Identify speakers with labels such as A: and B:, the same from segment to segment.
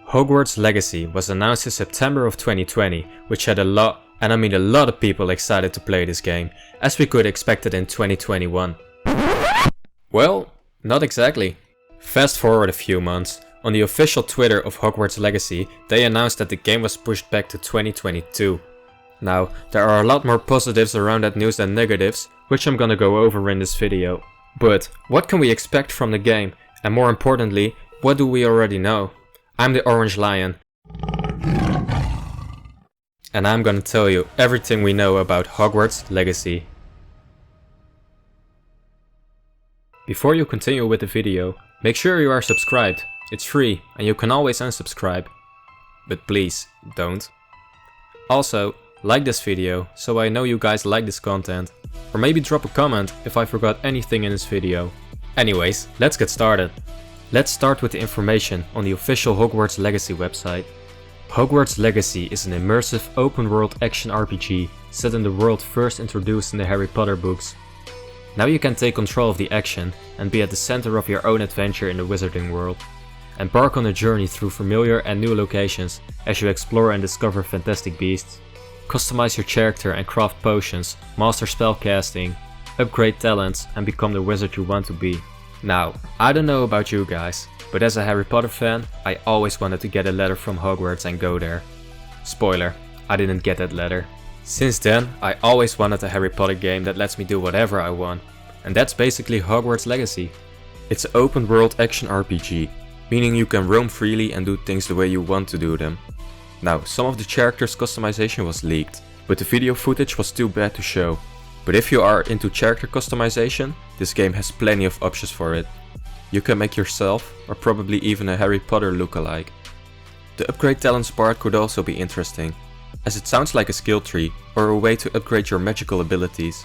A: Hogwarts Legacy was announced in September of 2020, which had a lot, and I mean a lot of people excited to play this game, as we could expect it in 2021. Well, not exactly. Fast forward a few months, on the official Twitter of Hogwarts Legacy, they announced that the game was pushed back to 2022. Now, there are a lot more positives around that news than negatives, which I'm gonna go over in this video. But, what can we expect from the game? And more importantly, what do we already know? I'm the Orange Lion. And I'm gonna tell you everything we know about Hogwarts Legacy. Before you continue with the video, make sure you are subscribed. It's free and you can always unsubscribe. But please, don't. Also, like this video so I know you guys like this content. Or maybe drop a comment if I forgot anything in this video. Anyways, let's get started. Let's start with the information on the official Hogwarts Legacy website. Hogwarts Legacy is an immersive open-world action RPG set in the world first introduced in the Harry Potter books. Now you can take control of the action and be at the center of your own adventure in the wizarding world. Embark on a journey through familiar and new locations as you explore and discover fantastic beasts. Customize your character and craft potions, master spellcasting, upgrade talents and become the wizard you want to be. Now, I don't know about you guys, but as a Harry Potter fan, I always wanted to get a letter from Hogwarts and go there. Spoiler, I didn't get that letter. Since then, I always wanted a Harry Potter game that lets me do whatever I want. And that's basically Hogwarts Legacy. It's an open world action RPG, meaning you can roam freely and do things the way you want to do them. Now, some of the characters' customization was leaked, but the video footage was too bad to show. But if you are into character customization, this game has plenty of options for it. You can make yourself, or probably even a Harry Potter lookalike. The upgrade talents part could also be interesting, as it sounds like a skill tree, or a way to upgrade your magical abilities.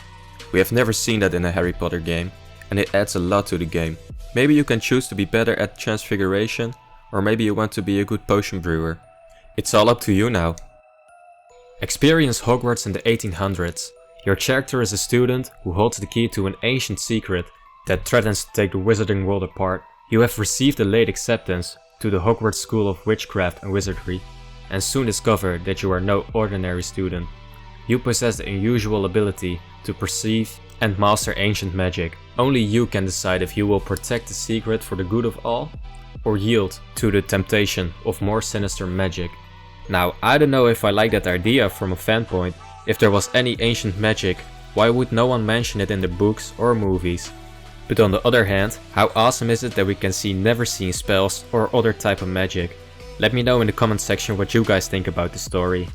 A: We have never seen that in a Harry Potter game, and it adds a lot to the game. Maybe you can choose to be better at transfiguration, or maybe you want to be a good potion brewer. It's all up to you now. Experience Hogwarts in the 1800s. Your character is a student who holds the key to an ancient secret that threatens to take the wizarding world apart. You have received a late acceptance to the Hogwarts School of Witchcraft and Wizardry, and soon discover that you are no ordinary student. You possess the unusual ability to perceive and master ancient magic. Only you can decide if you will protect the secret for the good of all, or yield to the temptation of more sinister magic. Now, I don't know if I like that idea from a fan point. If there was any ancient magic, why would no one mention it in the books or movies? But on the other hand, how awesome is it that we can see never seen spells or other type of magic? Let me know in the comment section what you guys think about the story.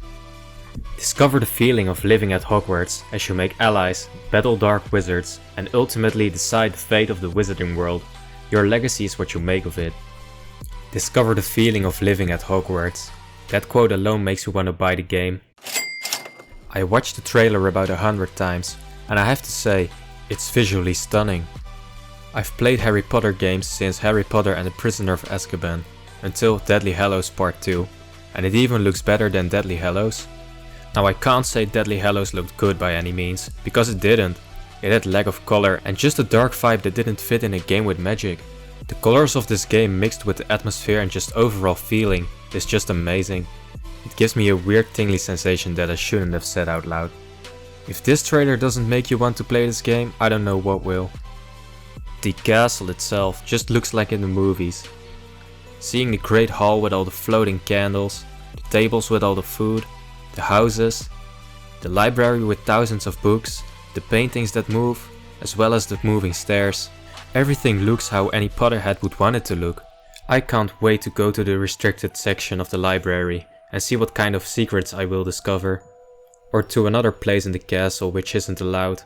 A: Discover the feeling of living at Hogwarts as you make allies, battle dark wizards, and ultimately decide the fate of the wizarding world. Your legacy is what you make of it. Discover the feeling of living at Hogwarts. That quote alone makes you want to buy the game. I watched the trailer about 100 times, and I have to say, it's visually stunning. I've played Harry Potter games since Harry Potter and the Prisoner of Azkaban, until Deathly Hallows Part 2, and it even looks better than Deathly Hallows. Now I can't say Deathly Hallows looked good by any means, because it didn't. It had lack of color and just a dark vibe that didn't fit in a game with magic. The colors of this game mixed with the atmosphere and just overall feeling is just amazing. It gives me a weird tingly sensation that I shouldn't have said out loud. If this trailer doesn't make you want to play this game, I don't know what will. The castle itself just looks like in the movies. Seeing the great hall with all the floating candles, the tables with all the food, the houses, the library with thousands of books, the paintings that move, as well as the moving stairs. Everything looks how any Potterhead would want it to look. I can't wait to go to the restricted section of the library and see what kind of secrets I will discover, or to another place in the castle which isn't allowed.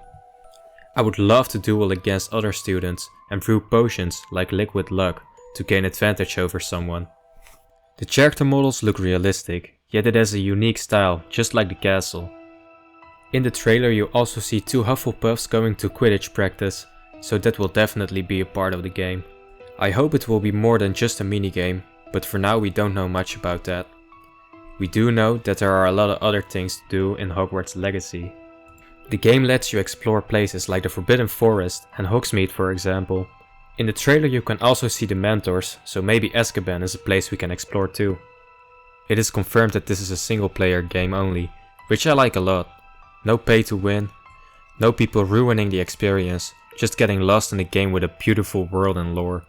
A: I would love to duel against other students and brew potions like liquid luck to gain advantage over someone. The character models look realistic, yet it has a unique style just like the castle. In the trailer you also see 2 Hufflepuffs going to Quidditch practice, so that will definitely be a part of the game. I hope it will be more than just a minigame, but for now we don't know much about that. We do know that there are a lot of other things to do in Hogwarts Legacy. The game lets you explore places like the Forbidden Forest and Hogsmeade for example. In the trailer you can also see the mentors, so maybe Azkaban is a place we can explore too. It is confirmed that this is a single player game only, which I like a lot. No pay to win, no people ruining the experience, just getting lost in a game with a beautiful world and lore.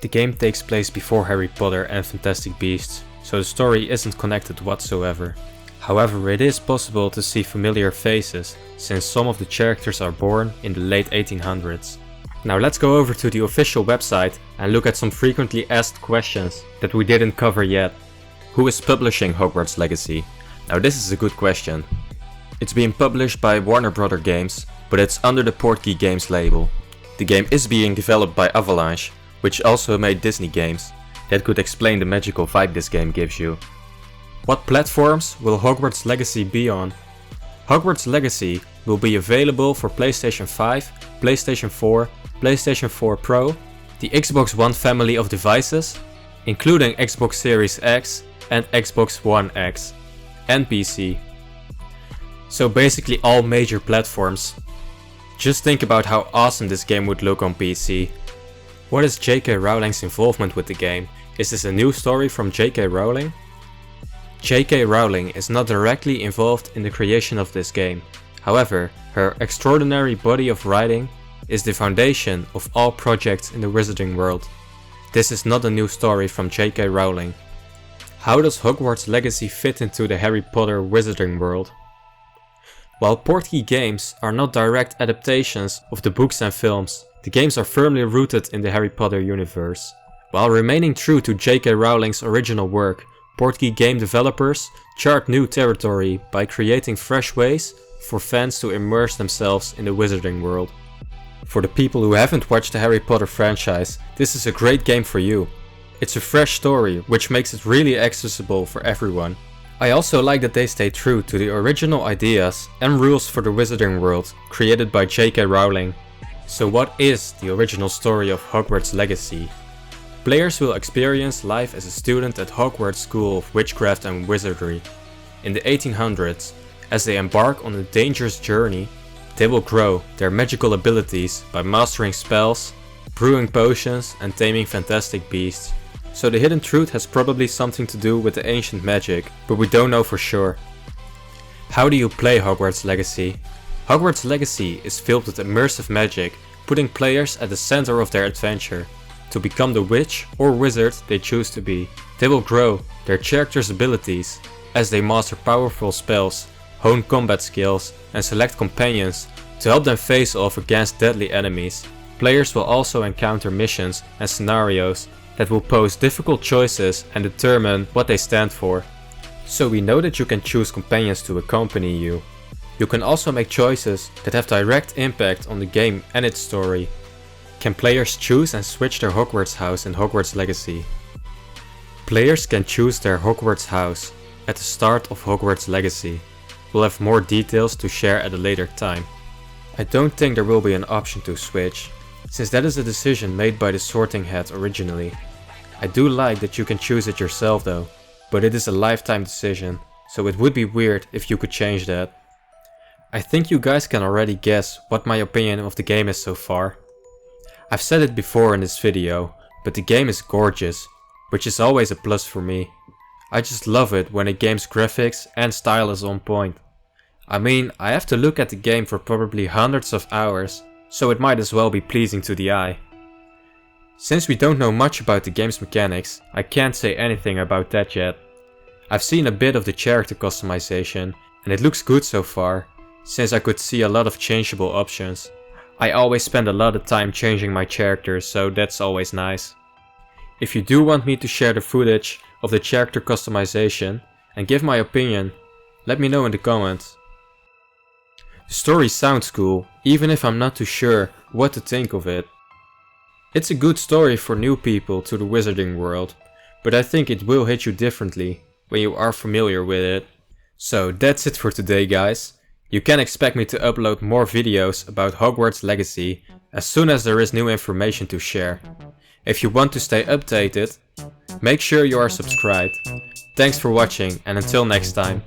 A: The game takes place before Harry Potter and Fantastic Beasts, so the story isn't connected whatsoever. However, it is possible to see familiar faces, since some of the characters are born in the late 1800s. Now let's go over to the official website and look at some frequently asked questions that we didn't cover yet. Who is publishing Hogwarts Legacy? Now this is a good question. It's being published by Warner Bros. Games, but it's under the Portkey Games label. The game is being developed by Avalanche, which also made Disney games. That could explain the magical vibe this game gives you. What platforms will Hogwarts Legacy be on? Hogwarts Legacy will be available for PlayStation 5, PlayStation 4, PlayStation 4 Pro, the Xbox One family of devices, including Xbox Series X and Xbox One X, and PC. So basically all major platforms. Just think about how awesome this game would look on PC. What is J.K. Rowling's involvement with the game? Is this a new story from J.K. Rowling? J.K. Rowling is not directly involved in the creation of this game. However, her extraordinary body of writing is the foundation of all projects in the wizarding world. This is not a new story from J.K. Rowling. How does Hogwarts Legacy fit into the Harry Potter wizarding world? While Portkey Games are not direct adaptations of the books and films, the games are firmly rooted in the Harry Potter universe. While remaining true to J.K. Rowling's original work, Portkey game developers chart new territory by creating fresh ways for fans to immerse themselves in the wizarding world. For the people who haven't watched the Harry Potter franchise, this is a great game for you. It's a fresh story, which makes it really accessible for everyone. I also like that they stay true to the original ideas and rules for the wizarding world created by J.K. Rowling. So what is the original story of Hogwarts Legacy? Players will experience life as a student at Hogwarts School of Witchcraft and Wizardry. In the 1800s, as they embark on a dangerous journey, they will grow their magical abilities by mastering spells, brewing potions and taming fantastic beasts. So the hidden truth has probably something to do with the ancient magic, but we don't know for sure. How do you play Hogwarts Legacy? Hogwarts Legacy is filled with immersive magic, putting players at the center of their adventure. To become the witch or wizard they choose to be. They will grow their character's abilities as they master powerful spells, hone combat skills and select companions to help them face off against deadly enemies. Players will also encounter missions and scenarios that will pose difficult choices and determine what they stand for. So we know that you can choose companions to accompany you. You can also make choices that have direct impact on the game and its story. Can players choose and switch their Hogwarts house in Hogwarts Legacy? Players can choose their Hogwarts house at the start of Hogwarts Legacy. We'll have more details to share at a later time. I don't think there will be an option to switch, since that is a decision made by the Sorting Hat originally. I do like that you can choose it yourself though, but it is a lifetime decision, so it would be weird if you could change that. I think you guys can already guess what my opinion of the game is so far. I've said it before in this video, but the game is gorgeous, which is always a plus for me. I just love it when a game's graphics and style is on point. I mean, I have to look at the game for probably hundreds of hours, so it might as well be pleasing to the eye. Since we don't know much about the game's mechanics, I can't say anything about that yet. I've seen a bit of the character customization, and it looks good so far, since I could see a lot of changeable options. I always spend a lot of time changing my characters, so that's always nice. If you do want me to share the footage of the character customization and give my opinion, let me know in the comments. The story sounds cool, even if I'm not too sure what to think of it. It's a good story for new people to the wizarding world, but I think it will hit you differently when you are familiar with it. So that's it for today guys. You can expect me to upload more videos about Hogwarts Legacy as soon as there is new information to share. If you want to stay updated, make sure you are subscribed. Thanks for watching and until next time.